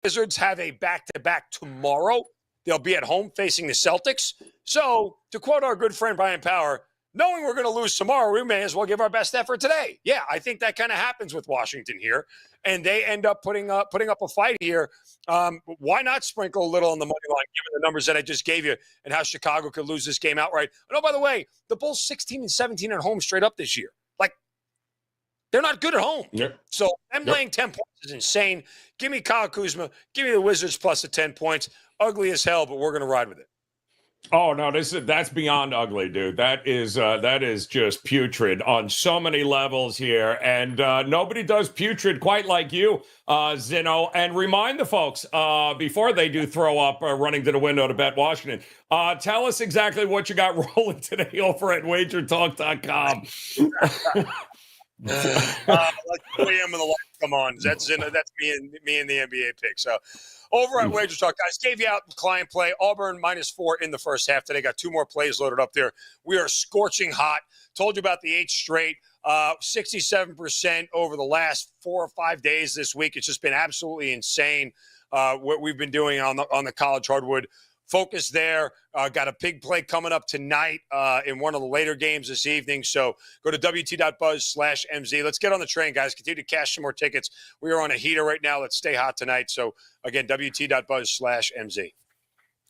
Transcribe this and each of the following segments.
Wizards have a back-to-back tomorrow. They'll be at home facing the Celtics. So, to quote our good friend Brian Power, knowing we're going to lose tomorrow, we may as well give our best effort today. Yeah, I think that kind of happens with Washington here, and they end up putting up a fight here. Why not sprinkle a little on the money line, given the numbers that I just gave you, and how Chicago could lose this game outright? And oh, by the way, the Bulls 16-17 at home straight up this year. Like, they're not good at home. Yep. So them laying 10 points is insane. Give me Kyle Kuzma. Give me the Wizards plus the 10 points. Ugly as hell, but we're going to ride with it. Oh no, that's beyond ugly, dude. That is just putrid on so many levels here, and nobody does putrid quite like you, Zinno. And remind the folks before they do throw up running to the window to bet Washington. Tell us exactly what you got rolling today over at Wagertalk.com. Like 2 a.m. and the lights come on. That's me and the NBA pick. So over at Wager Talk, guys, gave you out client play. Auburn -4 in the first half today. Got 2 more plays loaded up there. We are scorching hot. Told you about the 8 straight. 67% over the last 4 or 5 days this week. It's just been absolutely insane what we've been doing on the college hardwood. Focus there. Got a big play coming up tonight in one of the later games this evening. So go to wt.buzz/MZ. Let's get on the train, guys. Continue to cash some more tickets. We are on a heater right now. Let's stay hot tonight. So, again, wt.buzz/MZ.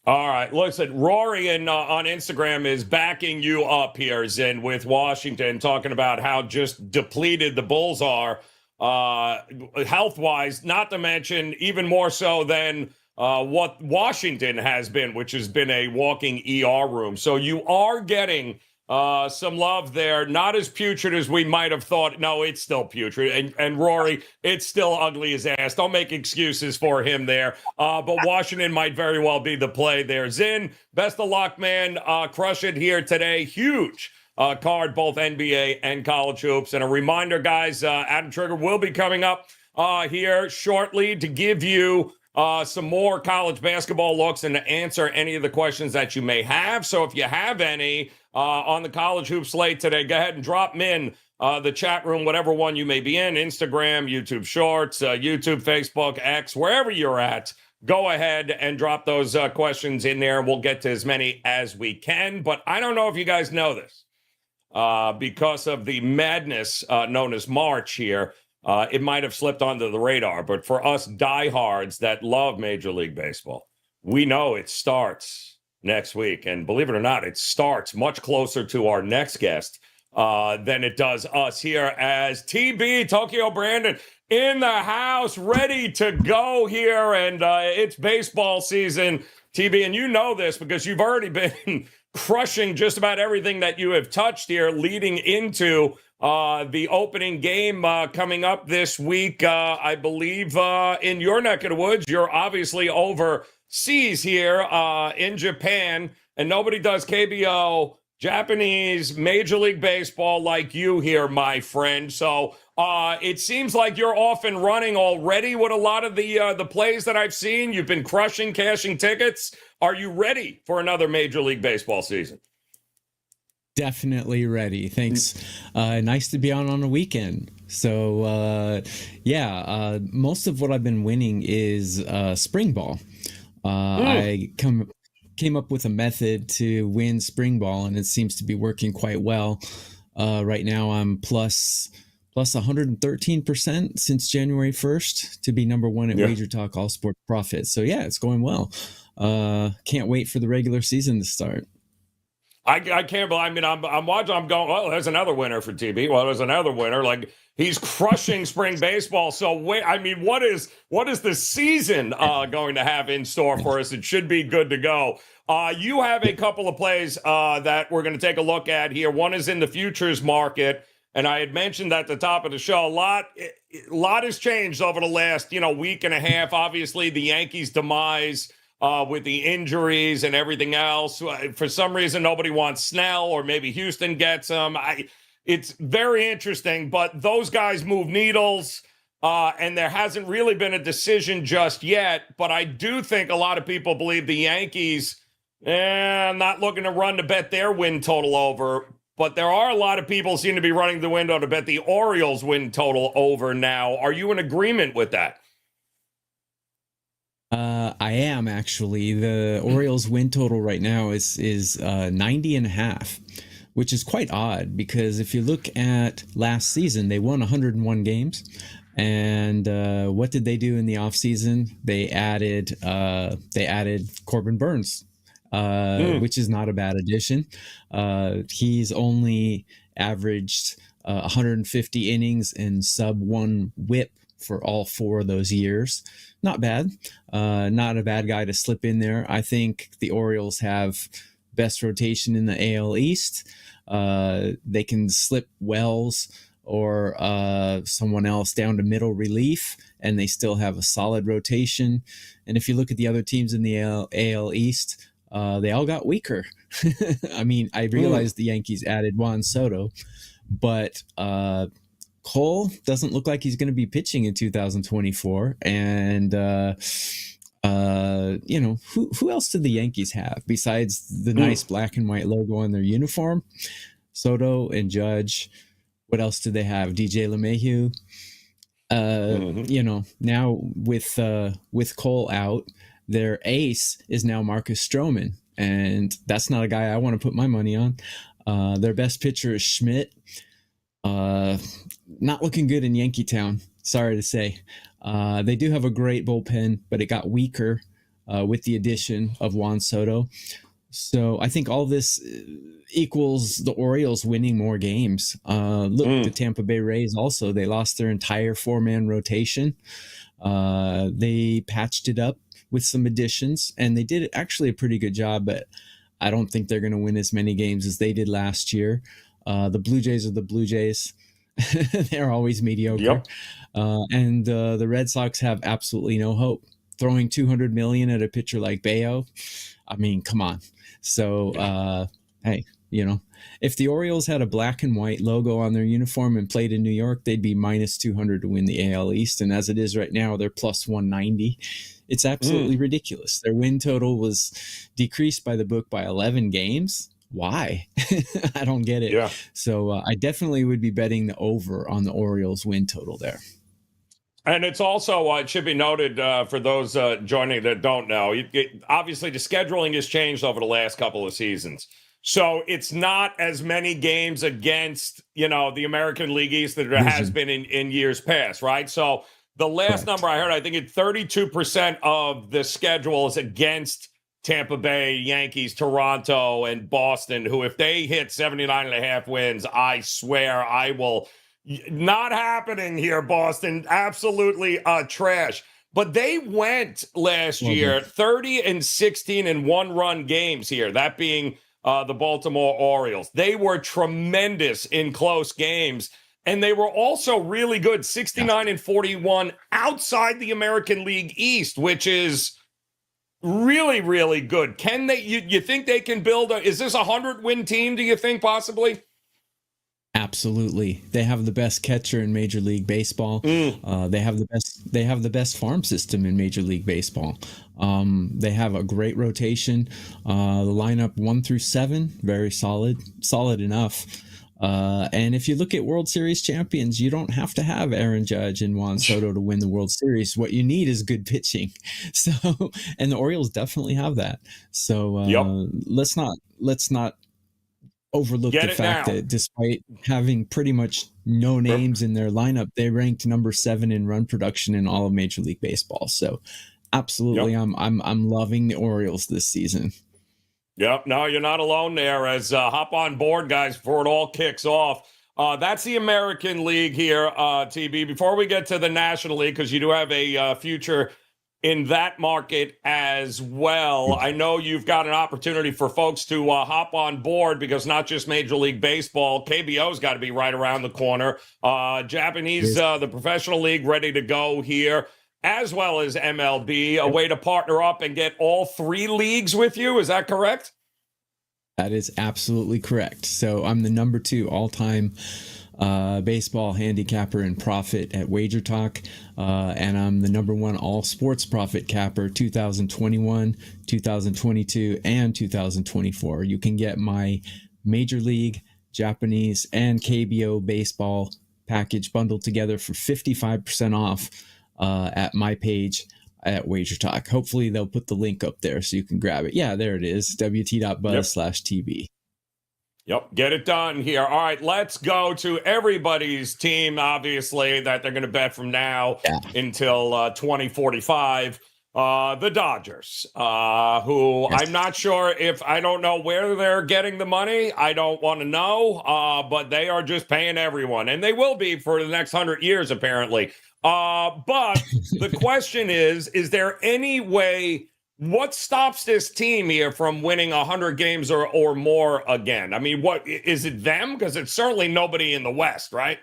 All right. Listen, Rory on Instagram is backing you up here, Zin, with Washington, talking about how just depleted the Bulls are health-wise, not to mention even more so than what Washington has been, which has been a walking ER room. So you are getting some love there. Not as putrid as we might have thought. No, it's still putrid. And Rory, it's still ugly as ass. Don't make excuses for him there. But Washington might very well be the play there. Zin, best of luck, man. Crush it here today. Huge card, both NBA and college hoops. And a reminder, guys, Adam Trigger will be coming up here shortly to give you some more college basketball looks and to answer any of the questions that you may have. So if you have any on the college hoop slate today, go ahead and drop them in the chat room, whatever one you may be in, Instagram, YouTube Shorts, YouTube, Facebook, X, wherever you're at. Go ahead and drop those questions in there. We'll get to as many as we can. But I don't know if you guys know this. Because of the madness known as March here, it might have slipped onto the radar, but for us diehards that love Major League Baseball, we know it starts next week. And believe it or not, it starts much closer to our next guest than it does us here, as TB, Tokyo Brandon, in the house, ready to go here. And it's baseball season, TB, and you know this because you've already been crushing just about everything that you have touched here leading into the opening game coming up this week, I believe, in your neck of the woods. You're obviously overseas here in Japan, and nobody does KBO, Japanese, Major League Baseball like you here, my friend. So it seems like you're off and running already with a lot of the plays that I've seen. You've been crushing, cashing tickets. Are you ready for another Major League Baseball season? Definitely ready. Thanks. Nice to be on a weekend. So, most of what I've been winning is spring ball. I came up with a method to win spring ball, and it seems to be working quite well. Right now, I'm plus 113% since January 1st to be number one at Wager Talk All Sport Profit. So, yeah, it's going well. Can't wait for the regular season to start. I can't believe. I mean, I'm watching. I'm going. Well, there's another winner for TB. Well, there's another winner. Like, he's crushing spring baseball. So wait. I mean, what is the season going to have in store for us? It should be good to go. You have a couple of plays that we're going to take a look at here. One is in the futures market, and I had mentioned at the top of the show, a lot has changed over the last week and a half. Obviously, the Yankees' demise. With the injuries and everything else. For some reason, nobody wants Snell, or maybe Houston gets him. It's very interesting, but those guys move needles, and there hasn't really been a decision just yet. But I do think a lot of people believe the Yankees, not looking to run to bet their win total over. But there are a lot of people seem to be running the window to bet the Orioles win total over now. Are you in agreement with that? I am actually. The Orioles win total right now is 90.5, which is quite odd because if you look at last season, they won 101 games. And what did they do in the offseason? They added Corbin Burns, which is not a bad addition. He's only averaged 150 innings and sub one WHIP for all 4 of those years. Not bad. Not a bad guy to slip in there. I think the Orioles have best rotation in the AL East. They can slip Wells or someone else down to middle relief, and they still have a solid rotation. And if you look at the other teams in the AL East, they all got weaker. I mean, I realized the Yankees added Juan Soto, but Cole doesn't look like he's going to be pitching in 2024. And, who else did the Yankees have besides the nice black and white logo on their uniform? Soto and Judge. What else did they have? DJ LeMahieu. Now with Cole out, their ace is now Marcus Stroman, and that's not a guy I want to put my money on. Their best pitcher is Schmidt. Not looking good in Yankee Town, sorry to say. They do have a great bullpen, but it got weaker with the addition of Juan Soto. So I think all this equals the Orioles winning more games. Look, the Tampa Bay Rays also, they lost their entire 4-man rotation. They patched it up with some additions, and they did actually a pretty good job, but I don't think they're going to win as many games as they did last year. The Blue Jays are the Blue Jays. They're always mediocre. Yep. And the Red Sox have absolutely no hope. Throwing $200 million at a pitcher like Bayo, I mean, come on. So, hey, if the Orioles had a black and white logo on their uniform and played in New York, they'd be minus 200 to win the AL East. And as it is right now, they're plus 190. It's absolutely ridiculous. Their win total was decreased by the book by 11 games. Why? I don't get it. Yeah. So I definitely would be betting the over on the Orioles win total there. And it's also, it should be noted for those joining that don't know, obviously the scheduling has changed over the last couple of seasons. So it's not as many games against, the American League East that there has been in years past, right? So the last number I heard, I think 32% of the schedule is against Tampa Bay, Yankees, Toronto, and Boston, who if they hit 79.5 wins, I swear I will... Not happening here, Boston. Absolutely trash. But they went last year 30-16 in one-run games here, that being the Baltimore Orioles. They were tremendous in close games, and they were also really good, 69-41 outside the American League East, which is really, really good. Can they? You think they can build is this a 100-win team, do you think, possibly? Absolutely. They have the best catcher in Major League Baseball. They have the best farm system in Major League Baseball. They have a great rotation. The lineup 1 through 7, very solid enough. And if you look at World Series champions, you don't have to have Aaron Judge and Juan Soto to win the World Series. What you need is good pitching. So, and the Orioles definitely have that. So let's not overlook the fact that despite having pretty much no names in their lineup, they ranked number 7 in run production in all of Major League Baseball. So absolutely, I'm loving the Orioles this season. Yep. No, you're not alone there. As hop on board, guys, before it all kicks off. That's the American League here, TB. Before we get to the National League, because you do have a future in that market as well. I know you've got an opportunity for folks to hop on board because not just Major League Baseball, KBO's got to be right around the corner. Japanese, the professional league ready to go here, as well as MLB, a way to partner up and get all 3 leagues with you. Is that correct? That is absolutely correct. So I'm the number 2 all-time baseball handicapper in profit at Wagertalk, and I'm the number 1 all sports profit capper 2021, 2022, and 2024. You can get my Major League, Japanese, and KBO baseball package bundled together for 55% off at my page, at Wagertalk. Hopefully they'll put the link up there so you can grab it. Yeah, there it is. wt.buzz/TB. Yep, get it done here. All right, let's go to everybody's team, obviously, that they're going to bet from now until 2045. The Dodgers, who I'm not sure if, I don't know where they're getting the money. I don't want to know, but they are just paying everyone. And they will be for the next 100 years, apparently. But the question is there any way, what stops this team here from winning 100 games or more again? I mean, what is it them? Because it's certainly nobody in the West, right?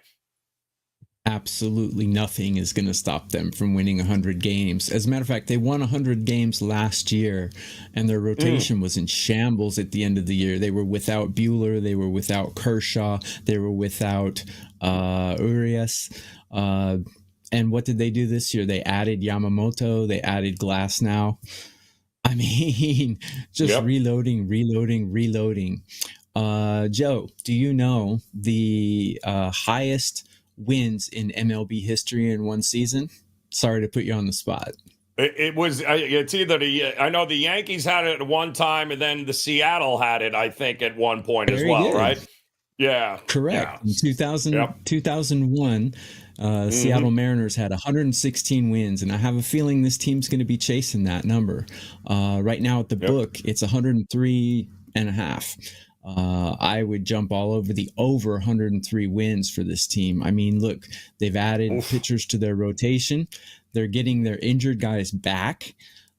Absolutely nothing is going to stop them from winning 100 games. As a matter of fact, they won 100 games last year, and their rotation was in shambles at the end of the year. They were without Buehler. They were without Kershaw. They were without Urias. And what did they do this year? They added Yamamoto. They added Glasnow. I mean, just reloading. Joe, do you know the highest wins in MLB history in one season? Sorry to put you on the spot. It was, it's either I know the Yankees had it at one time, and then the Seattle had it, I think, at one point as well, right? Yeah. Correct. Yeah. In 2001, Seattle Mariners had 116 wins, and I have a feeling this team's going to be chasing that number. Right now at the book, it's 103 and a half. I would jump all over the over 103 wins for this team. I mean, look, they've added pitchers to their rotation. They're getting their injured guys back.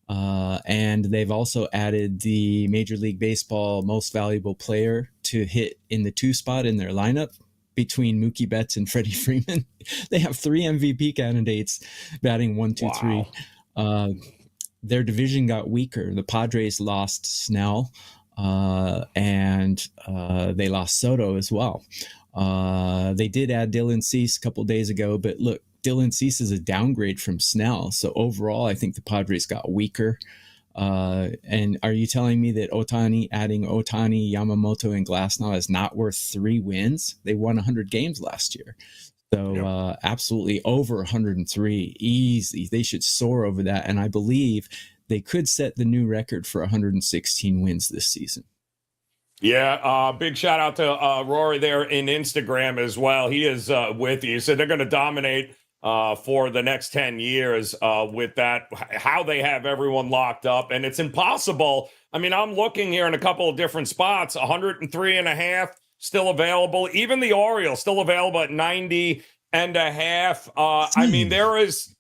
And they've also added the Major League Baseball most valuable player to hit in the 2 spot in their lineup between Mookie Betts and Freddie Freeman. They have 3 MVP candidates batting 1, 2, 3. Their division got weaker. The Padres lost Snell, and they lost Soto as well. They did add Dylan Cease a couple days ago, but look, Dylan Cease is a downgrade from Snell. So overall, I think the Padres got weaker. And are you telling me that adding Ohtani, Yamamoto, and Glasnow is not worth 3 wins? They won 100 games last year. So absolutely over 103, easy. They should soar over that. And I believe they could set the new record for 116 wins this season. Yeah, big shout out to Rory there in Instagram as well. He is with you. So they're going to dominate for the next 10 years with that, how they have everyone locked up. And it's impossible. I mean, I'm looking here in a couple of different spots, 103 and a half still available. Even the Orioles still available at 90 and a half. I mean, there's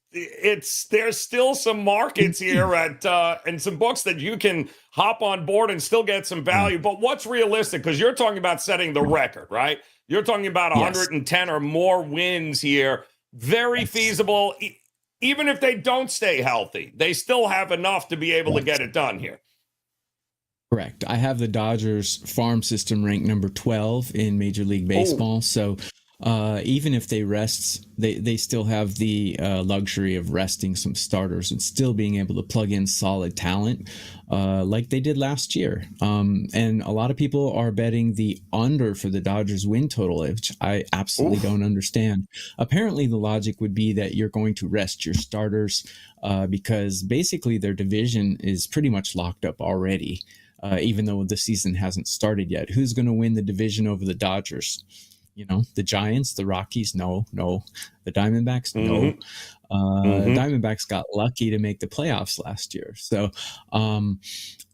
still some markets here at and some books that you can hop on board and still get some value. But what's realistic? Because you're talking about setting the record, right? You're talking about 110 or more wins here. Very feasible. Even if they don't stay healthy, they still have enough to be able to get it done here. Correct. I have the Dodgers farm system ranked number 12 in Major League Baseball. So even if they rest, they still have the luxury of resting some starters and still being able to plug in solid talent like they did last year. And a lot of people are betting the under for the Dodgers win total, which I absolutely don't understand. Apparently, the logic would be that you're going to rest your starters because basically their division is pretty much locked up already, even though the season hasn't started yet. Who's going to win the division over the Dodgers? You know, the Giants, the Rockies, no. The Diamondbacks, no. Diamondbacks got lucky to make the playoffs last year. So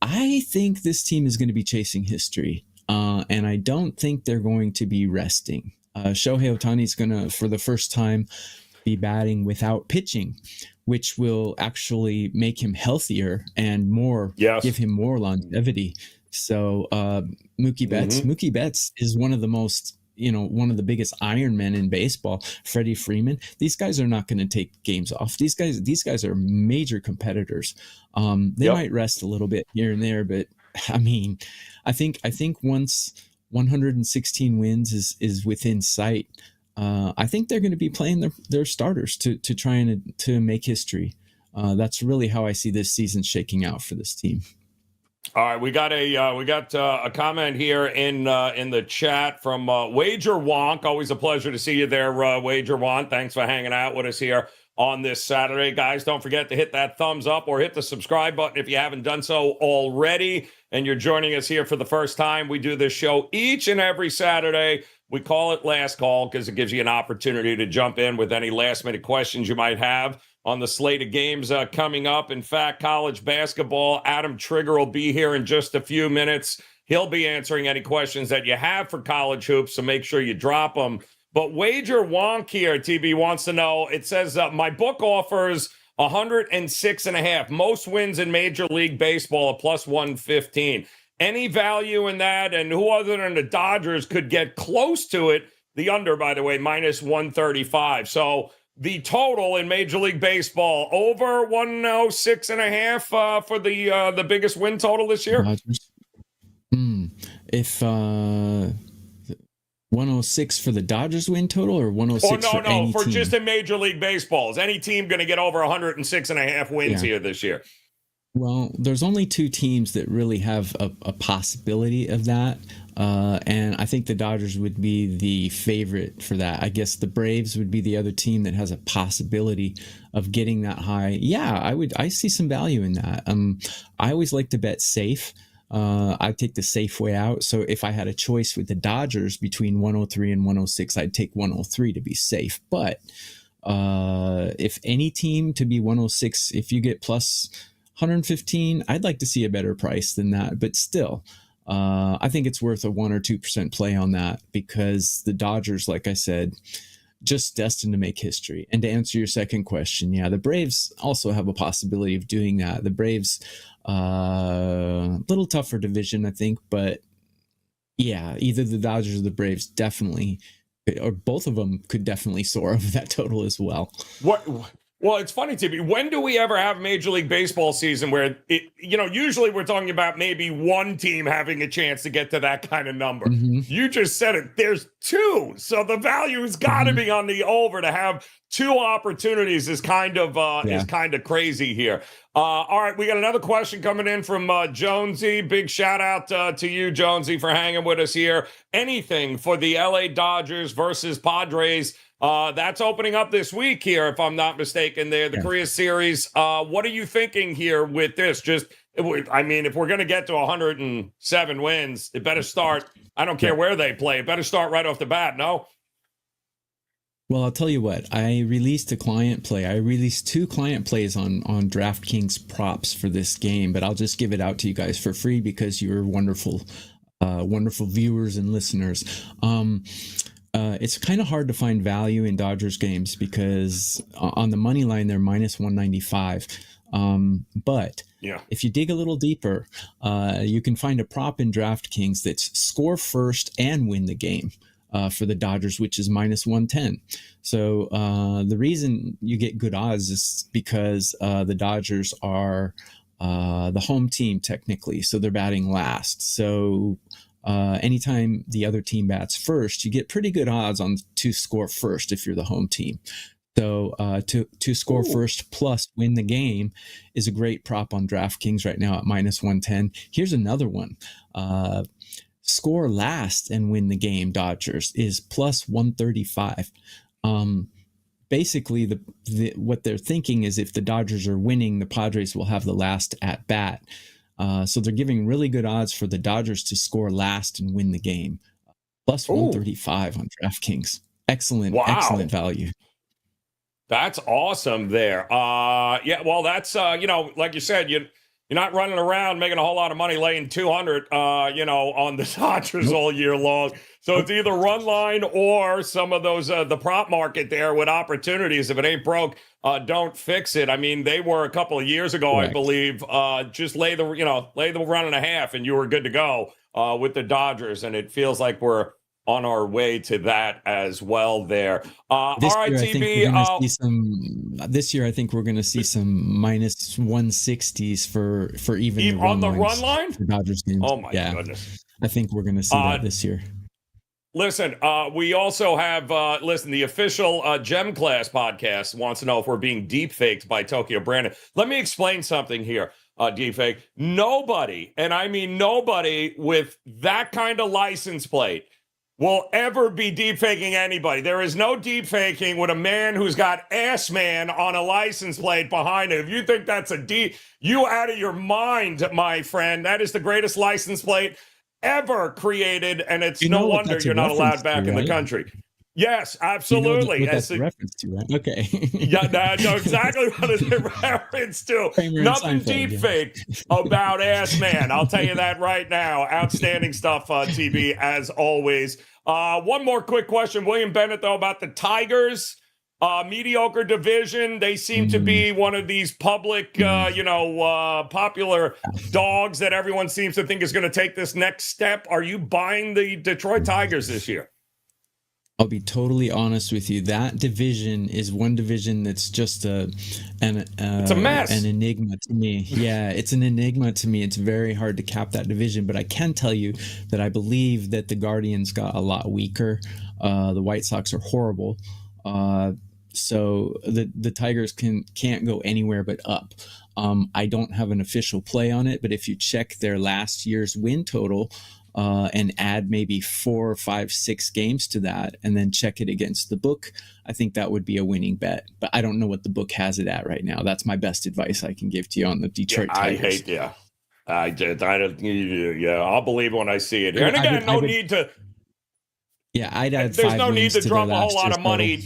I think this team is going to be chasing history, and I don't think they're going to be resting. Shohei Ohtani is going to, for the first time, be batting without pitching, which will actually make him healthier and give him more longevity. So Mookie Betts is one of the most, one of the biggest Iron Men in baseball. Freddie Freeman, these guys are not going to take games off. These guys are major competitors. They might rest a little bit here and there, but I mean, I think once 116 wins is within sight, I think they're going to be playing their starters to try and to make history. That's really how I see this season shaking out for this team. All right, we got a comment here in the chat from Wager Wonk. Always a pleasure to see you there, Wager Wonk. Thanks for hanging out with us here on this Saturday. Guys, don't forget to hit that thumbs up or hit the subscribe button if you haven't done so already and you're joining us here for the first time. We do this show each and every Saturday. We call it Last Call because it gives you an opportunity to jump in with any last-minute questions you might have on the slate of games coming up. In fact, college basketball, Adam Trigger will be here in just a few minutes. He'll be answering any questions that you have for college hoops, so make sure you drop them. But Wager Wonk here, TB, wants to know, it says, my book offers 106.5, most wins in Major League Baseball at plus 115. Any value in that? And who other than the Dodgers could get close to it? The under, by the way, minus 135. So the total in Major League Baseball, over 106.5 for the biggest win total this year? Dodgers. If 106 for the Dodgers win total or 106 for any for team? just in Major League Baseball. Is any team going to get over 106.5 wins here this year? Well, there's only two teams that really have a possibility of that. And I think the Dodgers would be the favorite for that. I guess the Braves would be the other team that has a possibility of getting that high. Yeah, I see some value in that. I always like to bet safe. I take the safe way out. So if I had a choice with the Dodgers between 103 and 106, I'd take 103 to be safe. But if any team to be 106, if you get plus 115, I'd like to see a better price than that. But still, I think it's worth a 1 or 2% play on that because the Dodgers, like I said, just destined to make history. And to answer your second question, yeah, the Braves also have a possibility of doing that. The Braves, a little tougher division, I think, but yeah, either the Dodgers or the Braves definitely, or both of them could definitely soar over that total as well. Well, it's funny, TB. When do we ever have Major League Baseball season where usually we're talking about maybe one team having a chance to get to that kind of number. You just said it. There's two. So the value has got to be on the over. To have two opportunities is kind of crazy here. All right, we got another question coming in from Jonesy. Big shout out to you, Jonesy, for hanging with us here. Anything for the LA Dodgers versus Padres? That's opening up this week here, if I'm not mistaken. The Korea series. What are you thinking here with this? If we're going to get to 107 wins, it better start. I don't care where they play. It better start right off the bat. No. Well, I'll tell you what. I released a client play. I released 2 client plays on DraftKings props for this game, but I'll just give it out to you guys for free because you're wonderful, wonderful viewers and listeners. It's kind of hard to find value in Dodgers games because on the money line, they're minus 195. But if you dig a little deeper, you can find a prop in DraftKings that's score first and win the game for the Dodgers, which is minus 110. So the reason you get good odds is because the Dodgers are the home team technically, so they're batting last. So anytime the other team bats first, you get pretty good odds on to score first if you're the home team. So to score first plus win the game is a great prop on DraftKings right now at minus 110. Here's another one. Score last and win the game, Dodgers, is plus 135. Basically, what they're thinking is if the Dodgers are winning, the Padres will have the last at bat. So they're giving really good odds for the Dodgers to score last and win the game. Plus 135 on DraftKings. Excellent value. That's awesome there. That's, like you said, you're not running around making a whole lot of money laying 200, on the Dodgers all year long. So it's either run line or some of those, the prop market there with opportunities. If it ain't broke, don't fix it. I mean, they were a couple of years ago, correct, I believe, just lay the run and a half and you were good to go with the Dodgers. And it feels like we're on our way to that as well there. All right, TB. This year, I think we're going to see some minus 160s for even on the run line for Dodgers games. Oh my goodness! I think we're going to see that this year. Listen, we also have the official Gem Class podcast wants to know if we're being deep faked by Tokyo Brandon. Let me explain something here. Deep fake. Nobody, and I mean nobody, with that kind of license plate will ever be deep faking anybody. There is no deep faking with a man who's got ass man on a license plate behind him. If you think that's you out of your mind, my friend. That is the greatest license plate ever created, and it's no wonder you're not allowed back in the country. Yes, absolutely. You know what that's a reference to, right? Okay. Yeah, I know exactly what it's a reference to. Nothing deep fake about Ass Man. I'll tell you that right now. Outstanding stuff, TB, as always. One more quick question. William Bennett, though, about the Tigers. Mediocre division. They seem to be one of these public, popular dogs that everyone seems to think is going to take this next step. Are you buying the Detroit Tigers this year? I'll be totally honest with you. That division is one division that's just it's a mess. An enigma to me. Yeah, it's an enigma to me. It's very hard to cap that division, but I can tell you that I believe that the Guardians got a lot weaker. The White Sox are horrible. So the Tigers can't go anywhere but up. I don't have an official play on it, but if you check their last year's win total, and add maybe 4, 5, 6 games to that, and then check it against the book, I think that would be a winning bet. But I don't know what the book has it at right now. That's my best advice I can give to you on the Detroit Tigers. I don't. Yeah, I'll believe when I see it. And again, need to. Yeah, I'd add. There's no need to drop a whole lot of money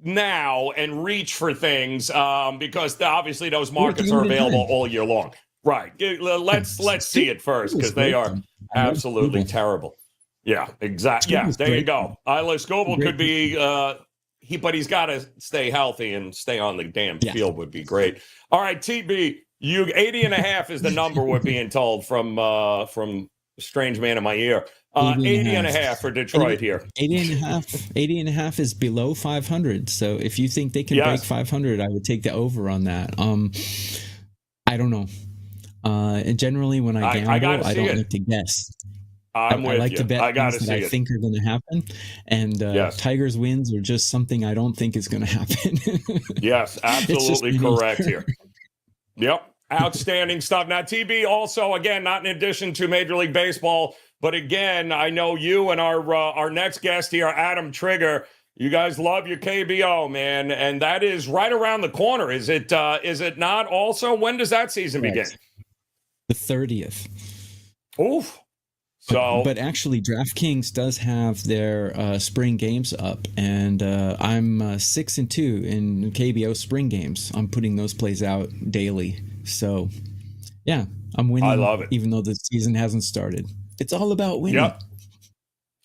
now and reach for things because obviously those markets are available all year long. Right. Let's see it first because they are absolutely terrible. Yeah, exactly. Yeah, there you go. Isla Scoble could be, but he's got to stay healthy and stay on the damn field would be great. All right, TB, 80.5 is the number we're being told from Strange Man in my ear. 80.5 for Detroit here. 80.5 is below 500. So if you think they can break 500, I would take the over on that. I don't know. And generally, when I gamble, I don't like to guess. I like to bet things that I think are going to happen. And Tigers wins are just something I don't think is going to happen. Yes, absolutely correct here. Yep. Outstanding stuff. Now, TB also, again, not in addition to Major League Baseball, but again, I know you and our next guest here, Adam Trigger, you guys love your KBO, man, and that is right around the corner. Is it not also? When does that season begin? The 30th. Oof. So, but actually, DraftKings does have their spring games up, and I'm 6-2 in KBO spring games. I'm putting those plays out daily. So, yeah, I'm winning. I love it. Even though the season hasn't started. It's all about winning. Yep.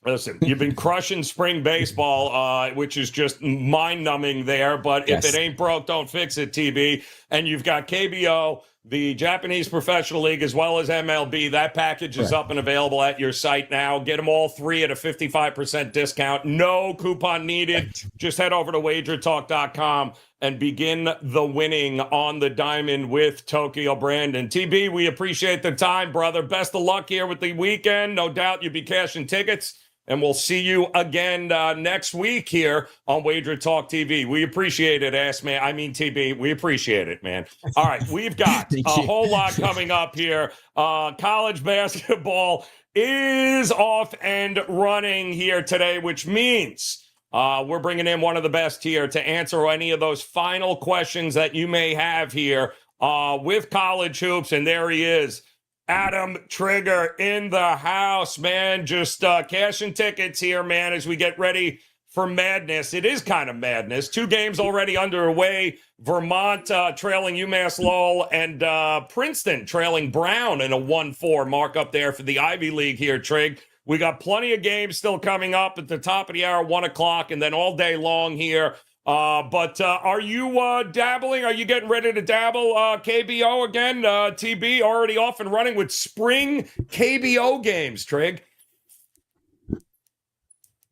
Listen, you've been crushing spring baseball, which is just mind-numbing there. But if it ain't broke, don't fix it, TB. And you've got KBO, the Japanese Professional League, as well as MLB. That package is up and available at your site now. Get them all 3 at a 55% discount. No coupon needed. Just head over to wagertalk.com and begin the winning on the diamond with Tokyo Brandon. TB, we appreciate the time, brother. Best of luck here with the weekend. No doubt you'll be cashing tickets. And we'll see you again next week here on Wager Talk TV. We appreciate it, TB. We appreciate it, man. All right, we've got a whole lot coming up here. College basketball is off and running here today, which means we're bringing in one of the best here to answer any of those final questions that you may have here with college hoops. And there he is. Adam Trigger in the house, man. Just cashing tickets here, man, as we get ready for madness. It is kind of madness. 2 games already underway. Vermont trailing UMass Lowell and Princeton trailing Brown in a 1-4 markup there for the Ivy League here, Trig. We got plenty of games still coming up at the top of the hour, 1 o'clock, and then all day long here. But are you dabbling? Are you getting ready to dabble KBO again? TB already off and running with spring KBO games, Trig.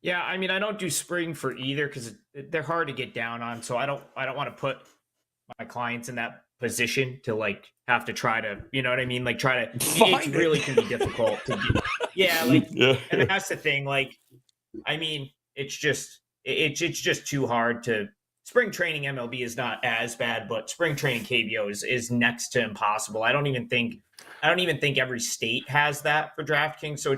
Yeah, I mean, I don't do spring for either because they're hard to get down on. So I don't want to put my clients in that position to like have to try to, you know what I mean? Like try to, it really can be difficult to do. Yeah, like, and that's the thing. Like, I mean, it's just too hard to. Spring training MLB is not as bad, but spring training KBO is next to impossible. I don't even think every state has that for DraftKings. So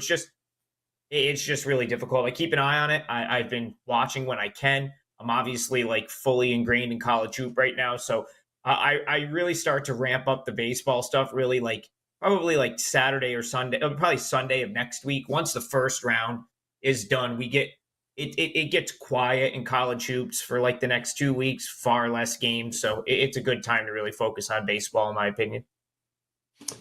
it's just really difficult. I keep an eye on it. I've been watching when I can. I'm obviously like fully ingrained in college hoop right now. So I really start to ramp up the baseball stuff really like probably like Saturday or Sunday, probably Sunday of next week. Once the first round is done, we get it gets quiet in college hoops for like the next 2 weeks, far less games. So it's a good time to really focus on baseball, in my opinion.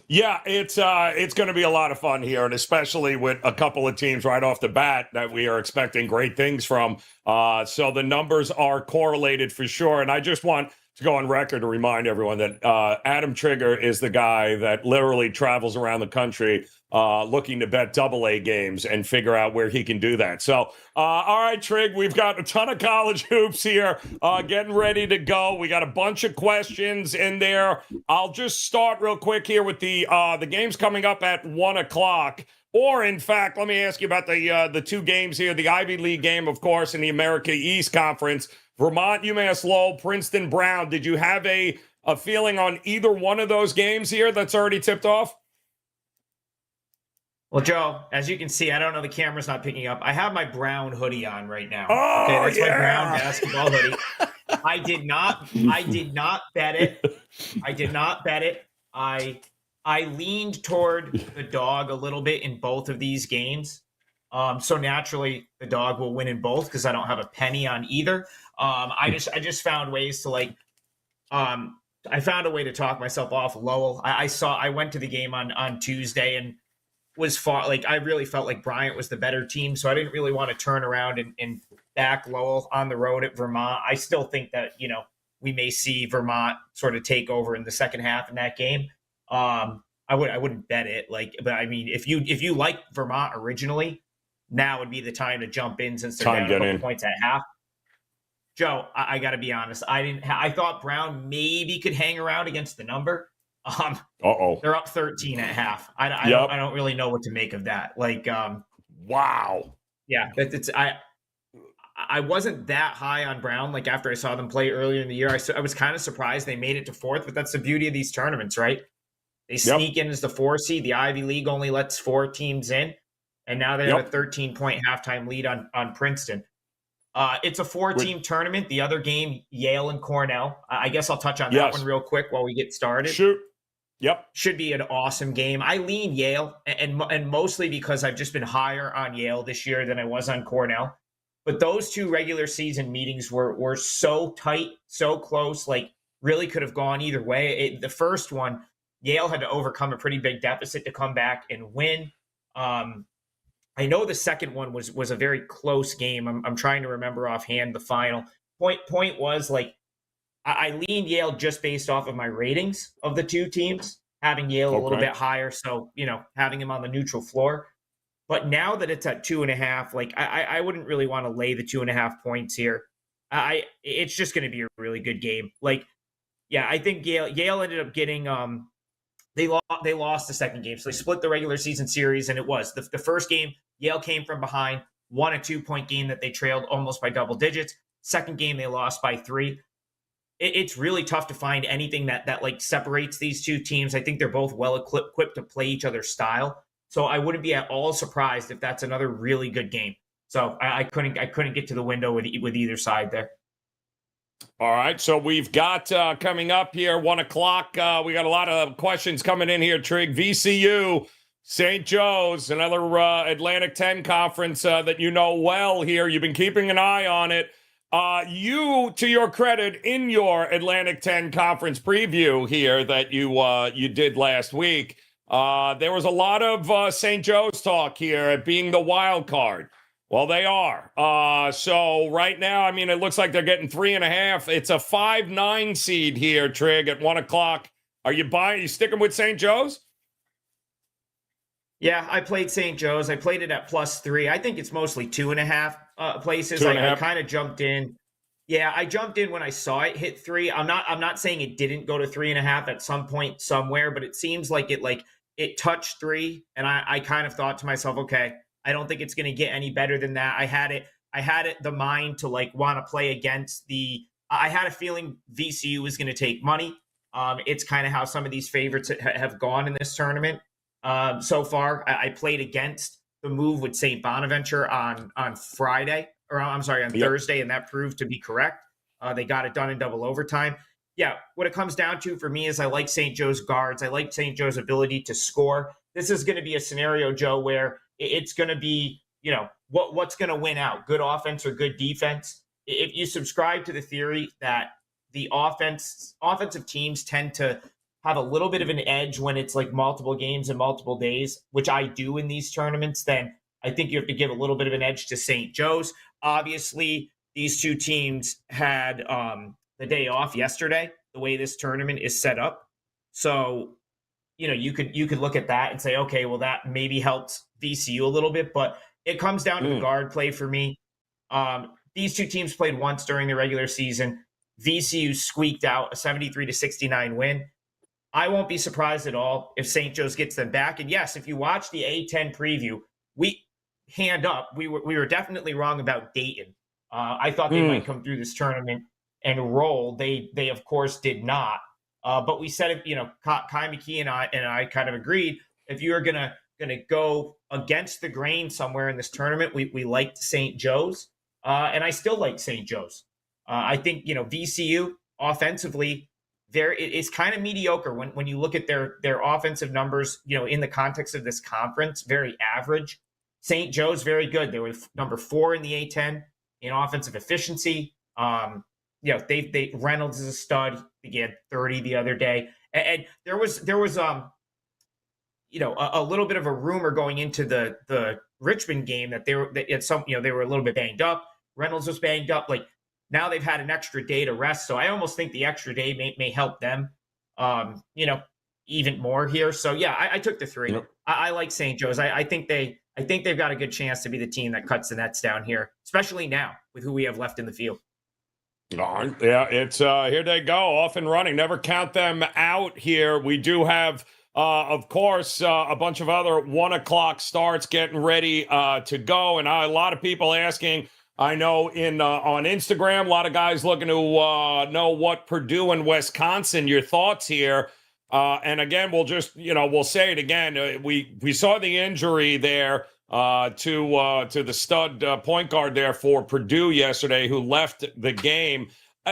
Yeah, it's going to be a lot of fun here, and especially with a couple of teams right off the bat that we are expecting great things from. So the numbers are correlated for sure, and I just want to go on record to remind everyone that Adam Trigger is the guy that literally travels around the country looking to bet AA games and figure out where he can do that. So, all right, Trig, we've got a ton of college hoops here getting ready to go. We got a bunch of questions in there. I'll just start real quick here with the games coming up at 1 o'clock. Or, in fact, let me ask you about the two games here, the Ivy League game, of course, in the America East Conference. Vermont, UMass Lowell, Princeton, Brown. Did you have a feeling on either one of those games here that's already tipped off? Well, Joe, as you can see, I don't know, the camera's not picking up. I have my Brown hoodie on right now. Oh, okay, that's yeah. my Brown basketball hoodie. I did not bet it. I leaned toward the dog a little bit in both of these games. So naturally the dog will win in both because I don't have a penny on either. I just found ways to I found a way to talk myself off Lowell. I went to the game on Tuesday and was far, I really felt like Bryant was the better team. So I didn't really want to turn around and back Lowell on the road at Vermont. I still think that, we may see Vermont sort of take over in the second half in that game. I wouldn't bet it but I mean, if you like Vermont originally, now would be the time to jump in since they're down a couple points at half. Joe, I got to be honest. I thought Brown maybe could hang around against the number. They're up 13 at half. I don't really know what to make of that. Wow. Yeah, I wasn't that high on Brown. After I saw them play earlier in the year, I was kind of surprised they made it to fourth. But that's the beauty of these tournaments, right? They sneak in as the 4 seed. The Ivy League only lets 4 teams in, and now they have a 13-point halftime lead on Princeton. It's a 4-team tournament. The other game, Yale and Cornell. I guess I'll touch on that one real quick while we get started. Shoot. Yep. Should be an awesome game. I lean Yale, and mostly because I've just been higher on Yale this year than I was on Cornell. But those two regular season meetings were so tight, so close, really could have gone either way. The first one, Yale had to overcome a pretty big deficit to come back and win. I know the second one was a very close game. I'm trying to remember offhand the final. Point was I leaned Yale just based off of my ratings of the two teams, having Yale a little bit higher. So, having him on the neutral floor. But now that it's at 2.5, I wouldn't really want to lay the 2.5 points here. It's just going to be a really good game. I think Yale ended up getting they lost the second game. So they split the regular season series, and it was the first game, Yale came from behind, won a 2-point game that they trailed almost by double digits. Second game, they lost by 3. It's really tough to find anything that separates these two teams. I think they're both well equipped to play each other's style. So I wouldn't be at all surprised if that's another really good game. So I couldn't get to the window with either side there. All right, so we've got coming up here 1 o'clock. We got a lot of questions coming in here. Trig, VCU, St. Joe's, another Atlantic 10 conference that you know well here. You've been keeping an eye on it. You, to your credit, in your Atlantic 10 conference preview here that you did last week, there was a lot of St. Joe's talk here at being the wild card. Well, they are. So right now, it looks like they're getting 3.5. It's a 5-9 seed here, Trig, at 1 o'clock. Are you sticking with St. Joe's? Yeah, I played St. Joe's. I played it at +3. I think it's mostly 2.5 places. I kind of jumped in. Yeah, I jumped in when I saw it hit 3. I'm not saying it didn't go to 3.5 at some point somewhere, but it seems like it touched 3, and I kind of thought to myself, okay, I don't think it's going to get any better than that. I had it the mind to want to play against I had a feeling VCU was going to take money. It's kind of how some of these favorites have gone in this tournament so far. I played against the move with St. Bonaventure on Friday, or I'm sorry, on Thursday, and that proved to be correct. They got it done in double overtime. Yeah, what it comes down to for me is I like St. Joe's guards. I like St. Joe's ability to score. This is going to be a scenario, Joe, where it's going to be, what's going to win out, good offense or good defense. If you subscribe to the theory that the offensive teams tend to have a little bit of an edge when it's like multiple games and multiple days, which I do in these tournaments, then I think you have to give a little bit of an edge to St. Joe's. Obviously, these two teams had the day off yesterday, the way this tournament is set up. So, you could look at that and say, okay, well, that maybe helps VCU a little bit, but it comes down to the guard play for me. These two teams played once during the regular season. VCU squeaked out a 73-69 win. I won't be surprised at all if St. Joe's gets them back. And yes, if you watch the A10 preview, we were definitely wrong about Dayton. I thought they might come through this tournament and roll. They of course did not. But we said, Kai McKee and I kind of agreed. If you are gonna go against the grain somewhere in this tournament, we liked St. Joe's, and I still like St. Joe's. I think VCU offensively, it's kind of mediocre when you look at their offensive numbers. In the context of this conference, very average. St. Joe's very good. They were number 4 in the A10 in offensive efficiency. Reynolds is a stud. He had 30 the other day, and there was a little bit of a rumor going into the Richmond game that they were a little bit banged up. Reynolds was banged up. Like, now they've had an extra day to rest, so I almost think the extra day may help them, even more here. So yeah, I took the 3. Yep. I like St. Joe's. I think they've got a good chance to be the team that cuts the nets down here, especially now with who we have left in the field. Yeah, it's here they go, off and running. Never count them out here. We do have, of course, a bunch of other 1 o'clock starts getting ready to go. And a lot of people asking, I know on Instagram, a lot of guys looking to know what Purdue and Wisconsin, your thoughts here. And again, we'll just, we'll say it again. We saw the injury there to the stud point guard there for Purdue yesterday, who left the game.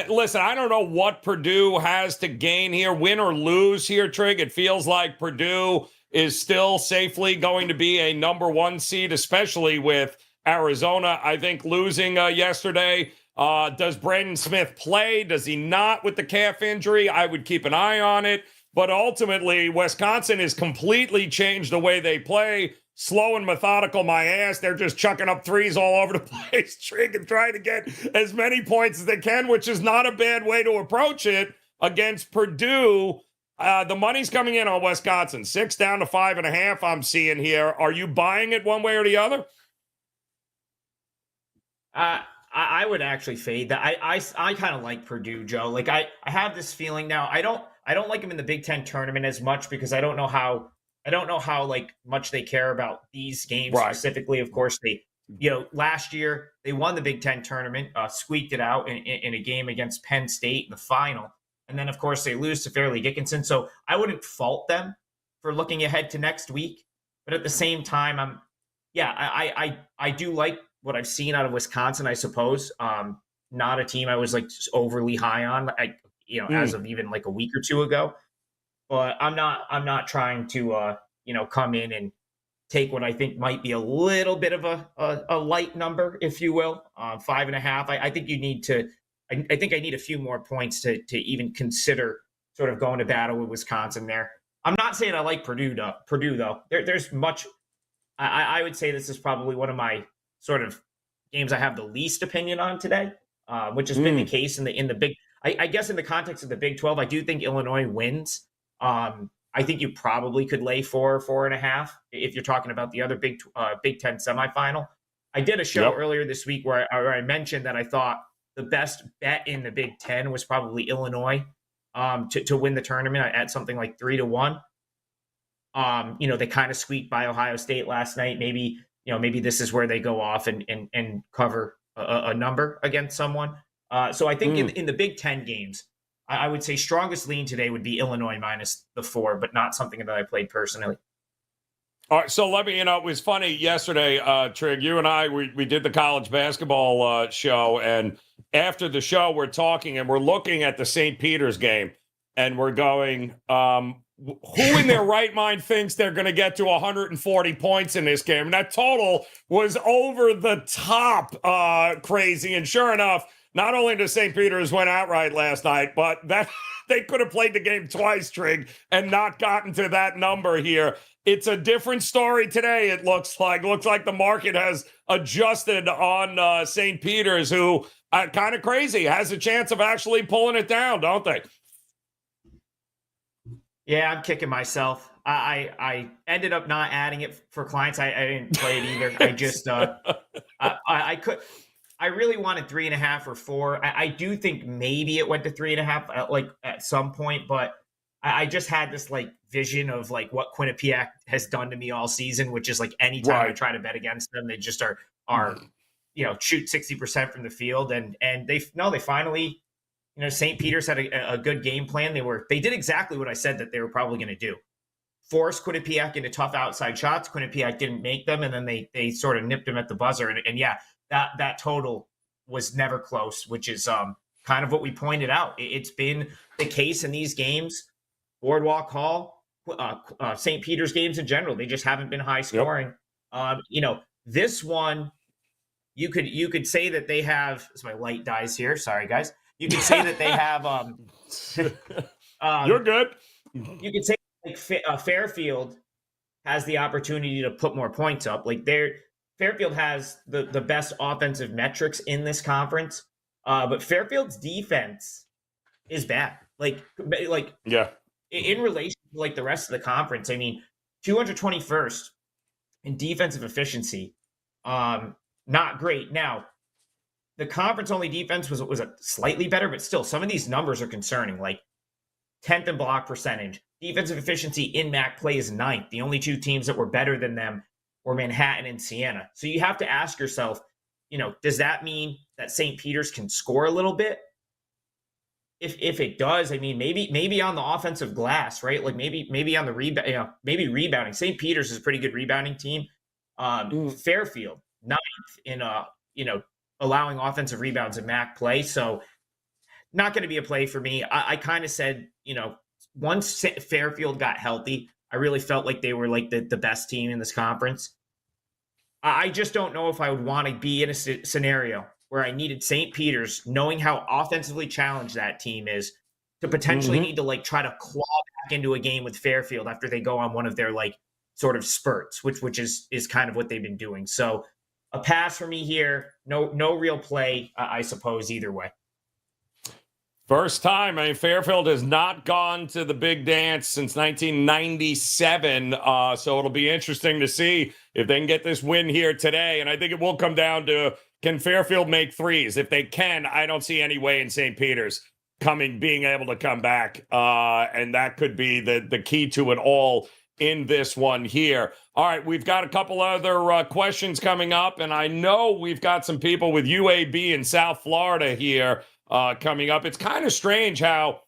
Listen, I don't know what Purdue has to gain here, win or lose here, Trig. It feels like Purdue is still safely going to be a number 1 seed, especially with Arizona, I think, losing yesterday. Does Braden Smith play? Does he not with the calf injury? I would keep an eye on it. But ultimately, Wisconsin has completely changed the way they play. Slow and methodical, my ass. They're just chucking up threes all over the place, Trig, and trying to get as many points as they can, which is not a bad way to approach it against Purdue. The money's coming in on Wisconsin. 6 down to 5.5, I'm seeing here. Are you buying it one way or the other? I would actually fade that. I kind of like Purdue, Joe. Like, I have this feeling now. I don't like them in the Big Ten tournament as much because I don't know how like much they care about these games specifically. Of course, they last year they won the Big Ten tournament, squeaked it out in a game against Penn State in the final, and then of course they lose to Fairleigh Dickinson. So I wouldn't fault them for looking ahead to next week, but at the same time, I do like what I've seen out of Wisconsin. I suppose not a team I was like overly high on. As of even like a week or two ago. But I'm not trying to come in and take what I think might be a little bit of a light number, if you will, 5.5. I think you need to. I think I need a few more points to even consider sort of going to battle with Wisconsin there. I'm not saying I like Purdue though. There's much. I would say this is probably one of my sort of games I have the least opinion on today, which has been the case in the big. I guess in the context of the Big 12, I do think Illinois wins. I think you probably could lay 4.5 if you're talking about the other Big Ten semifinal. I did a show earlier this week where I mentioned that I thought the best bet in the Big Ten was probably Illinois to win the tournament at something like 3-1. They kind of squeaked by Ohio State last night. Maybe this is where they go off and cover a number against someone. So I think in the Big Ten games, I would say strongest lean today would be Illinois minus the 4, but not something that I played personally. All right, so let me, it was funny yesterday, Trig, you and I, we did the college basketball show, and after the show, we're talking and we're looking at the St. Peter's game, and we're going, who in their right mind thinks they're going to get to 140 points in this game? And that total was over the top crazy, and sure enough, not only did St. Peter's win outright last night, but that they could have played the game twice, Trig, and not gotten to that number here. It's a different story today, it looks like. Looks like the market has adjusted on St. Peter's, who, kind of crazy, has a chance of actually pulling it down, don't they? Yeah, I'm kicking myself. I ended up not adding it for clients. I didn't play it either. I just I really wanted 3.5 or 4. I do think maybe it went to 3.5 like at some point, but I just had this like vision of like what Quinnipiac has done to me all season, which is like anytime I try to bet against them, they just are shoot 60% from the field, and they finally, St. Peter's had a good game plan. They did exactly what I said that they were probably going to do. Force Quinnipiac into tough outside shots. Quinnipiac didn't make them, and then they sort of nipped them at the buzzer. And yeah, that total was never close, which is kind of what we pointed out. It's been the case in these games. Boardwalk Hall, St. Peter's games in general, they just haven't been high scoring. Yep. This one, you could say that they have. As my light dies here, sorry guys. You could say that they have. You're good. You could say like Fairfield has the opportunity to put more points up. Like Fairfield has the best offensive metrics in this conference, but Fairfield's defense is bad. Like yeah. In relation to like the rest of the conference, I mean, 221st in defensive efficiency, not great. Now, the conference-only defense was a slightly better, but still, some of these numbers are concerning. Like 10th in block percentage, defensive efficiency in MAC play is 9th. The only two teams that were better than them were Manhattan and Siena. So you have to ask yourself, does that mean that St. Peter's can score a little bit? If it does, I mean, maybe on the offensive glass, right? Like maybe on the rebound, maybe rebounding. St. Peter's is a pretty good rebounding team. Fairfield 9th in allowing offensive rebounds in MAC play. So not going to be a play for me. I kind of said, once Fairfield got healthy, I really felt like they were like the best team in this conference. I just don't know if I would want to be in a scenario where I needed St. Peter's, knowing how offensively challenged that team is, to potentially need to like try to claw back into a game with Fairfield after they go on one of their like sort of spurts, which is kind of what they've been doing. So a pass for me here. No real play, I suppose, either way. First time. I mean, Fairfield has not gone to the big dance since 1997. So it'll be interesting to see if they can get this win here today. And I think it will come down to, can Fairfield make threes? If they can, I don't see any way in St. Peter's being able to come back. And that could be the key to it all in this one here. All right, we've got a couple other questions coming up, and I know we've got some people with UAB in South Florida here coming up. It's kind of strange how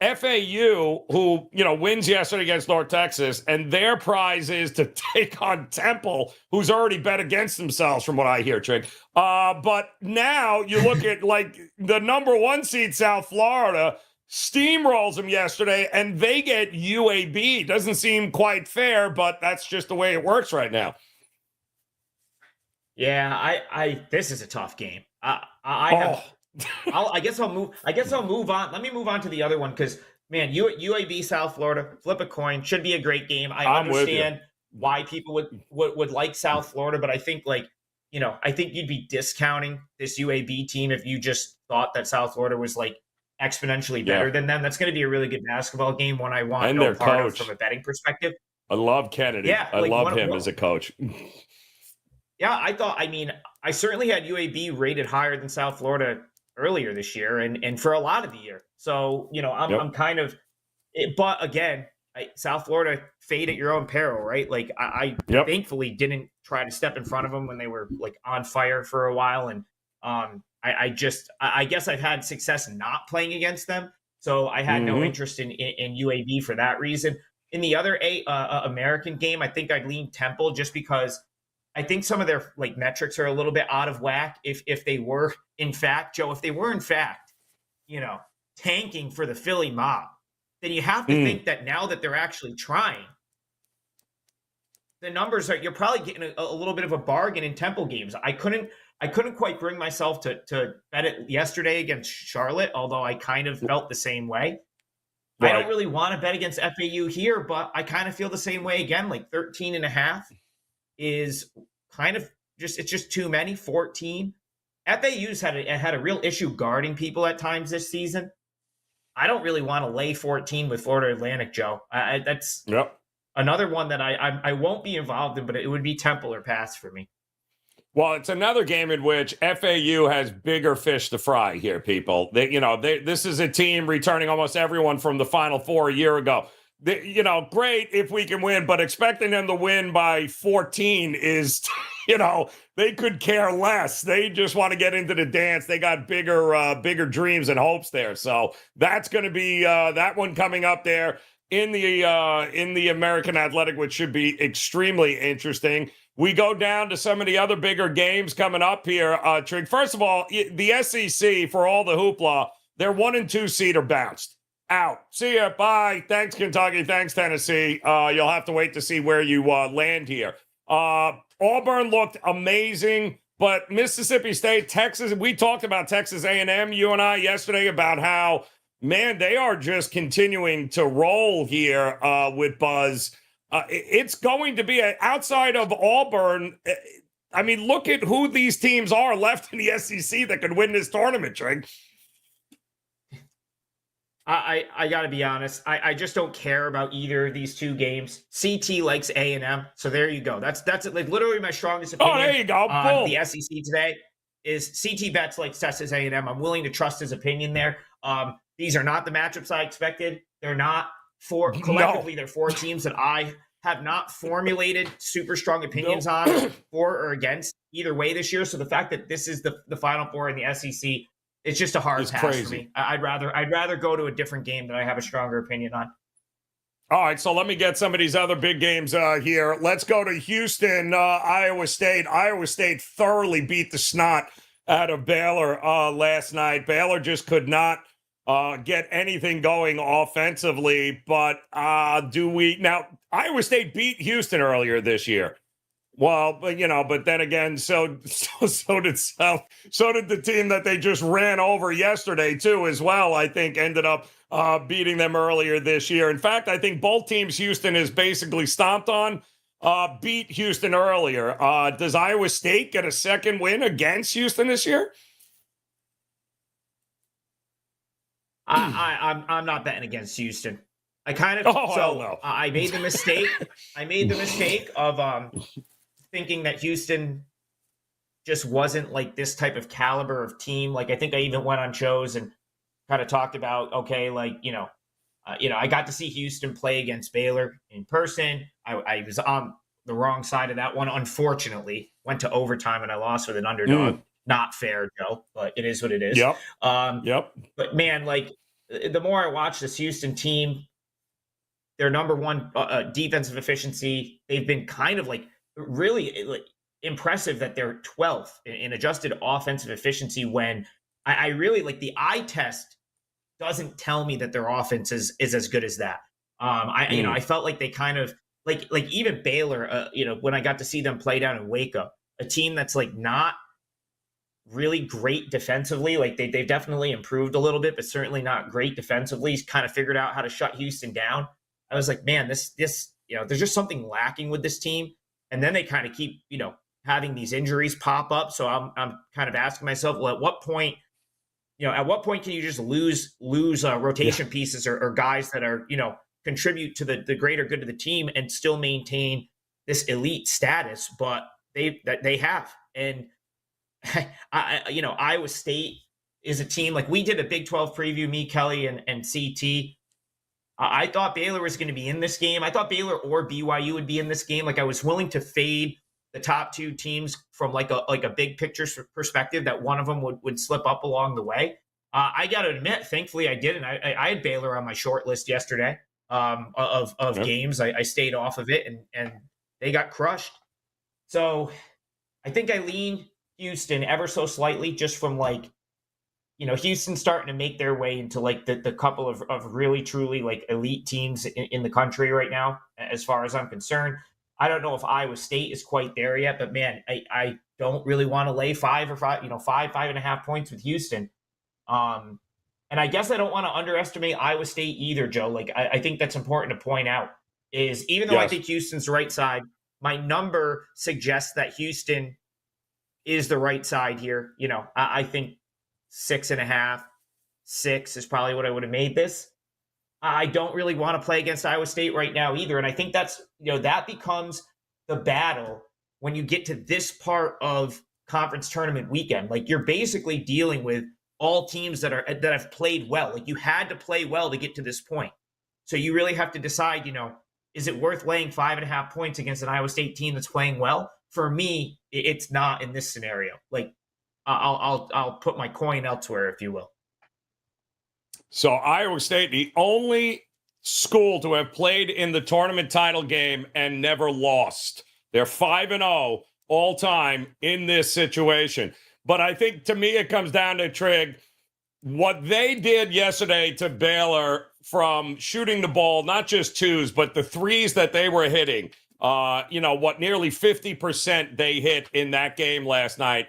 FAU, who, wins yesterday against North Texas, and their prize is to take on Temple, who's already bet against themselves from what I hear, Trick. But now you look at like the number 1 seed, South Florida, steamrolls them yesterday, and they get UAB. Doesn't seem quite fair, but that's just the way it works right now. Yeah, this is a tough game. I guess I'll move on. Let me move on to the other one because, man, UAB South Florida, flip a coin, should be a great game. I understand why people would like South Florida, but I think I think you'd be discounting this UAB team if you just thought that South Florida was like exponentially better than them. That's going to be a really good basketball game, one I want no part of from a betting perspective. I love Kennedy. Yeah, I love him as a coach. Yeah, I certainly had UAB rated higher than South Florida earlier this year and for a lot of the year. So, I'm kind of, but again, South Florida, fade at your own peril, right? Like I thankfully didn't try to step in front of them when they were like on fire for a while. And I guess I've had success not playing against them. So I had no interest in UAB for that reason. In the other American game, I think I'd lean Temple just because I think some of their like metrics are a little bit out of whack. If they were in fact, Joe, if they were in fact, tanking for the Philly mob, then you have to think that now that they're actually trying, the numbers you're probably getting a little bit of a bargain in Temple games. I couldn't quite bring myself to bet it yesterday against Charlotte, although I kind of felt the same way. Right. I don't really want to bet against FAU here, but I kind of feel the same way again. Like 13.5 is kind of it's just too many. 14. FAU's had a real issue guarding people at times this season. I don't really want to lay 14 with Florida Atlantic, Joe. That's another one that I won't be involved in, but it would be Temple or pass for me. Well, it's another game in which FAU has bigger fish to fry here, people. This is a team returning almost everyone from the Final Four a year ago. Great if we can win, but expecting them to win by 14 is, they could care less. They just want to get into the dance. They got bigger dreams and hopes there. So that's going to be that one coming up there in the American Athletic, which should be extremely interesting. We go down to some of the other bigger games coming up here, Trig. First of all, the SEC, for all the hoopla, their 1 and 2 seed are bounced. Out. See ya. Bye. Thanks, Kentucky. Thanks, Tennessee. You'll have to wait to see where you land here. Auburn looked amazing, but Mississippi State, Texas, we talked about Texas A&M, you and I, yesterday, about how, man, they are just continuing to roll here with buzz. It's going to be outside of Auburn. I mean, look at who these teams are left in the SEC that could win this tournament, Trig. I got to be honest. I just don't care about either of these two games. CT likes A&M, so there you go. That's like literally my strongest opinion. Oh, there you go. On the SEC today is CT bets like Texas A&M. I'm willing to trust his opinion there. These are not the matchups I expected. They're not collectively. They're 4 teams that I have not formulated super strong opinions on for or against either way this year. So the fact that this is the Final Four in the SEC, it's just a hard pass for me. I'd rather go to a different game that I have a stronger opinion on. All right, so let me get some of these other big games here. Let's go to Houston, Iowa State. Iowa State thoroughly beat the snot out of Baylor last night. Baylor just could not get anything going offensively. But now Iowa State beat Houston earlier this year. Well, but then again, so did the team that they just ran over yesterday too, as well. I think ended up beating them earlier this year. In fact, I think both teams Houston has basically stomped on beat Houston earlier. Does Iowa State get a second win against Houston this year? I'm not betting against Houston. I kind of I made the mistake. I made the mistake of thinking that Houston just wasn't like this type of caliber of team. Like I think I even went on shows and kind of talked about I got to see Houston play against Baylor in person. I was on the wrong side of that one. Unfortunately, went to overtime and I lost with an underdog. Not fair, Joe, but it is what it is. Yep. But man, like the more I watch this Houston team, their number one defensive efficiency, they've been kind of like really like impressive that they're 12th in adjusted offensive efficiency when I really like the eye test doesn't tell me that their offense is as good as that. I felt like they kind of like even Baylor, when I got to see them play down in Waco, a team that's like not really great defensively. Like they've definitely improved a little bit, but certainly not great defensively. He's kind of figured out how to shut Houston down. I was like, man, this there's just something lacking with this team. And then they kind of keep, having these injuries pop up. So I'm kind of asking myself, well, at what point can you just lose rotation pieces or guys that are, contribute to the greater good of the team and still maintain this elite status? But they have. And Iowa State is a team like we did a Big 12 preview, me, Kelly, and CT. I thought Baylor was going to be in this game. I thought Baylor or BYU would be in this game. Like I was willing to fade the top two teams from like a big picture perspective that one of them would slip up along the way. I got to admit, thankfully I didn't. I had Baylor on my short list yesterday. of games. I stayed off of it, and they got crushed. So I think I lean Houston ever so slightly, just from like, Houston starting to make their way into like the couple of really truly like elite teams in the country right now, as far as I'm concerned. I don't know if Iowa State is quite there yet, but man, I don't really want to lay 5.5 points with Houston. And I guess I don't want to underestimate Iowa State either, Joe. Like, I think that's important to point out, is even though I think Houston's the right side, my number suggests that Houston is the right side here. I think 6.5, 6 is probably what I would have made this. I don't really want to play against Iowa State right now either. And I think that's, that becomes the battle when you get to this part of conference tournament weekend. Like, you're basically dealing with all teams that have played well. Like, you had to play well to get to this point. So you really have to decide, is it worth laying 5.5 points against an Iowa State team that's playing well? For me, it's not in this scenario. Like, I'll put my coin elsewhere, if you will. So Iowa State, the only school to have played in the tournament title game and never lost. They're 5-0 all time in this situation. But I think, to me, it comes down to, Trig, what they did yesterday to Baylor from shooting the ball, not just twos, but the threes that they were hitting. Nearly 50% they hit in that game last night.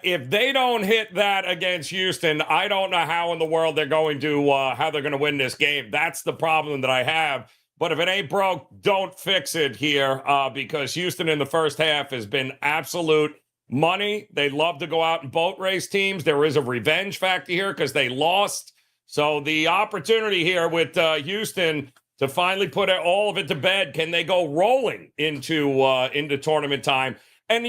If they don't hit that against Houston, I don't know how in the world they're going to win this game. That's the problem that I have. But if it ain't broke, don't fix it here, because Houston in the first half has been absolute money. They love to go out and boat race teams. There is a revenge factor here because they lost. So the opportunity here with Houston to finally put all of it to bed. Can they go rolling into tournament time? And,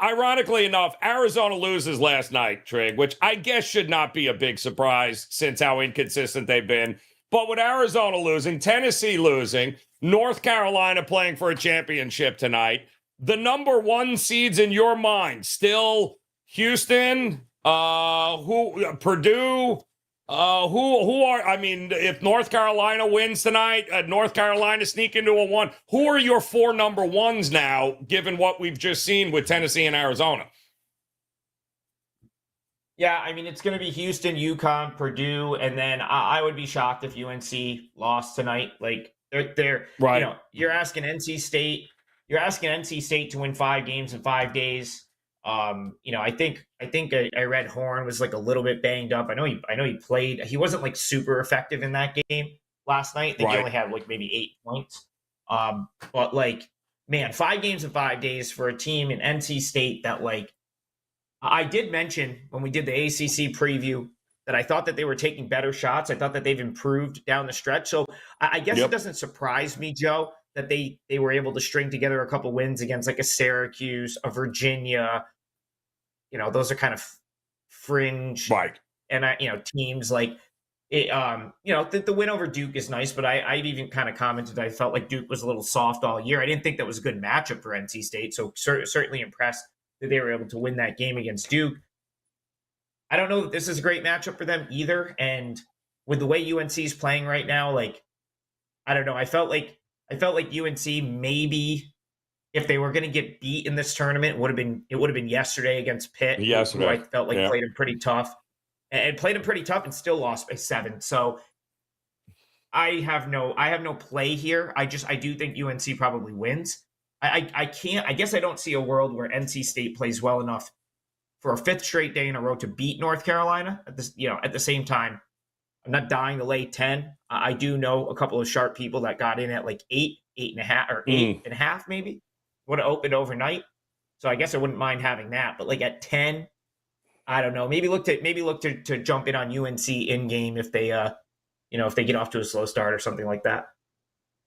ironically enough, Arizona loses last night, Trig, which I guess should not be a big surprise since how inconsistent they've been. But with Arizona losing, Tennessee losing, North Carolina playing for a championship tonight, the number one seeds in your mind still Houston, Purdue, if North Carolina wins tonight, North Carolina sneak into a 1, who are your 4 number ones now, given what we've just seen with Tennessee and Arizona? Yeah, it's going to be Houston, UConn, Purdue, and then I would be shocked if UNC lost tonight. Like, they're right. You're asking NC State to win 5 games in 5 days. I think I read Horn was like a little bit banged up. I know he played. He wasn't like super effective in that game last night. I think he only had like maybe 8 points. But like, man, 5 games in 5 days for a team in NC State that, like, I did mention when we did the ACC preview that I thought that they were taking better shots. I thought that they've improved down the stretch. So I guess It doesn't surprise me, Joe, that they were able to string together a couple wins against like a Syracuse, a Virginia. Those are kind of fringe, right? And teams like it. The win over Duke is nice, but I've even kind of commented I felt like Duke was a little soft all year. I didn't think that was a good matchup for NC State, so certainly impressed that they were able to win that game against Duke. I don't know that this is a great matchup for them either, and with the way UNC is playing right now, like, I don't know. I felt like UNC, maybe if they were going to get beat in this tournament, it would have been yesterday against Pitt. Yesterday, who I felt like played them pretty tough, and still lost by 7. So I have no play here. I do think UNC probably wins. I guess I don't see a world where NC State plays well enough for a 5th straight day in a row to beat North Carolina. At the same time, I'm not dying to lay 10. I do know a couple of sharp people that got in at like 8, 8.5, or 8.5 maybe. Would have opened overnight. So I guess I wouldn't mind having that. But like at 10, I don't know. Maybe look to jump in on UNC in game if they if they get off to a slow start or something like that.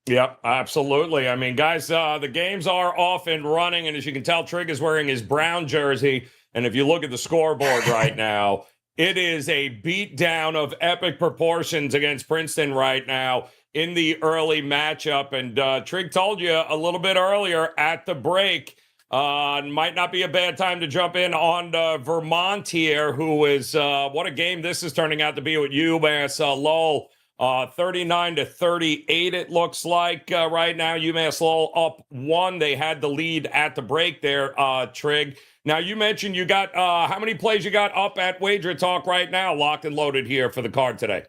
Yep, absolutely. Guys, the games are off and running, and as you can tell, Trig is wearing his brown jersey. And if you look at the scoreboard right now, it is a beatdown of epic proportions against Princeton right now in the early matchup. And Trig told you a little bit earlier at the break, might not be a bad time to jump in on Vermont here, who is, what a game this is turning out to be with UMass Lowell 39-38, it looks like right now. UMass Lowell up 1. They had the lead at the break there, Trig. Now, you mentioned you got how many plays you got up at Wager Talk right now, locked and loaded here for the card today?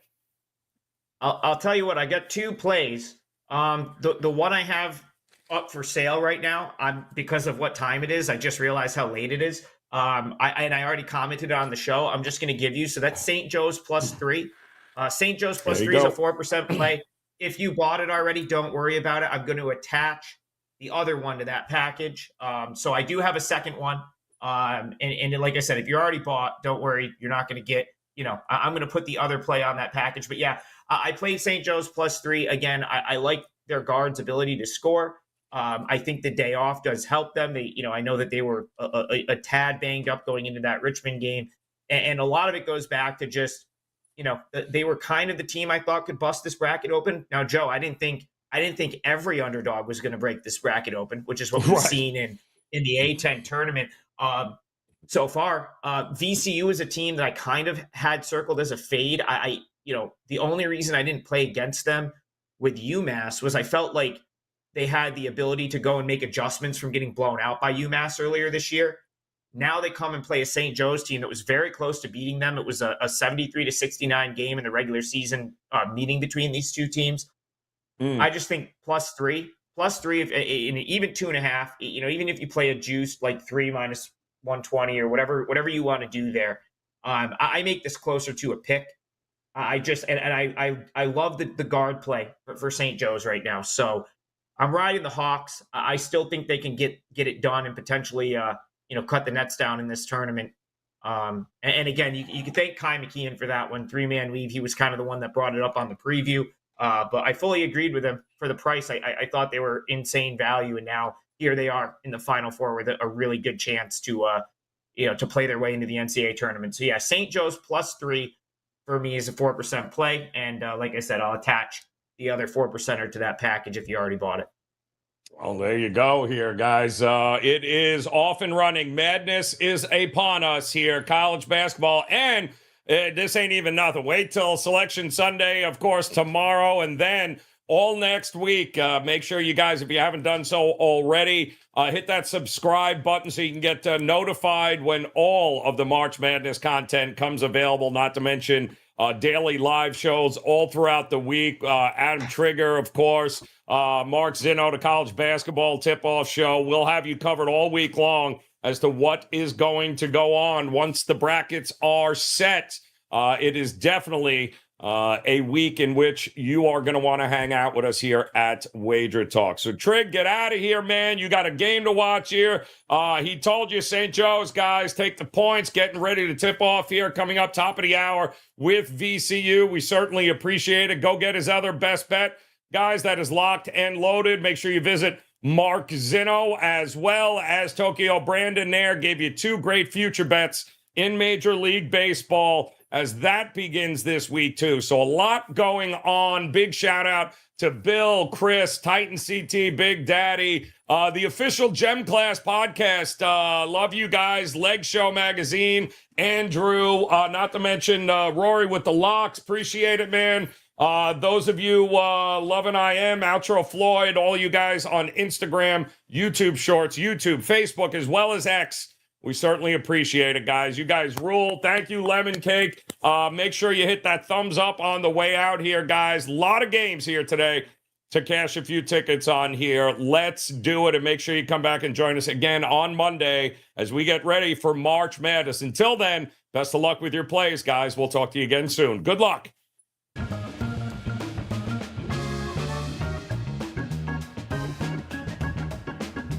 I'll tell you what, I got 2 plays. The one I have up for sale right now, because of what time it is, I just realized how late it is. I already commented on the show. I'm just going to give you, so that's St. Joe's +3. St. Joe's +3 is a 4% play. If you bought it already, don't worry about it. I'm going to attach the other one to that package. So I do have a second one. And like I said, if you already bought, don't worry. You're not going to get, I'm going to put the other play on that package. But yeah, I played St. Joe's +3. Again, I like their guards' ability to score. I think the day off does help them. I know that they were a tad banged up going into that Richmond game. And a lot of it goes back to just, they were kind of the team I thought could bust this bracket open. Now, Joe, I didn't think every underdog was going to break this bracket open, which is what we've seen in the A10 tournament. So far, VCU is a team that I kind of had circled as a fade. The only reason I didn't play against them with UMass was I felt like they had the ability to go and make adjustments from getting blown out by UMass earlier this year. Now they come and play a St. Joe's team that was very close to beating them. It was a 73-69 game in the regular season meeting between these two teams. I just think +3, if even 2.5, even if you play a juice like 3 minus 120 or whatever you want to do there, I make this closer to a pick. I love the guard play for St. Joe's right now. So I'm riding the Hawks. I still think they can get it done and potentially cut the nets down in this tournament. And again, you can thank Kai McKeon for that one. 3-man leave. He was kind of the one that brought it up on the preview. But I fully agreed with him for the price. I thought they were insane value, and now here they are in the Final Four with a really good chance to play their way into the NCAA tournament. So yeah, St. Joe's +3 for me is a 4% play, and like I said, I'll attach the other 4%er to that package if you already bought it. Well, there you go here, guys. It is off and running. Madness is upon us here. College basketball, and this ain't even nothing. Wait till Selection Sunday, of course, tomorrow, and then all next week. Make sure you guys, if you haven't done so already, hit that subscribe button so you can get notified when all of the March Madness content comes available, not to mention daily live shows all throughout the week. Adam Trigger, of course, Mark Zinno, the college basketball tip-off show. We'll have you covered all week long as to what is going to go on once the brackets are set. It is definitely a week in which you are going to want to hang out with us here at Wager Talk. So, Trig, get out of here, man. You got a game to watch here. He told you, St. Joe's, guys, take the points, getting ready to tip off here, coming up top of the hour with VCU. We certainly appreciate it. Go get his other best bet. Guys, that is locked and loaded. Make sure you visit Mark Zinno as well as Tokyo Brandon there. Gave you 2 great future bets in Major League Baseball as that begins this week, too. So a lot going on. Big shout out to Bill, Chris, Titan CT, Big Daddy, the official Gem Class podcast. Love you guys. Leg Show Magazine, Andrew, not to mention Rory with the locks. Appreciate it, man. Those of you loving IM, Outro Floyd, all you guys on Instagram, YouTube Shorts, YouTube, Facebook, as well as X. We certainly appreciate it, guys. You guys rule. Thank you, Lemon Cake. Make sure you hit that thumbs up on the way out here, guys. A lot of games here today to cash a few tickets on here. Let's do it, and make sure you come back and join us again on Monday as we get ready for March Madness. Until then, best of luck with your plays, guys. We'll talk to you again soon. Good luck.